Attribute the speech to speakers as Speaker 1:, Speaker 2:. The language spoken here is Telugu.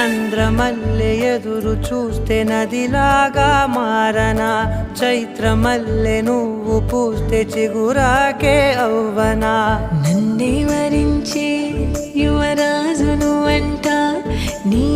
Speaker 1: చంద్రమల్లె ఎదురు చూస్తే నదిలాగా మారనా, చైత్రమల్లె నువ్వు పూస్తే చిగురాకే అవ్వనా.
Speaker 2: నన్నే వరించే యువరాజును అంట నీ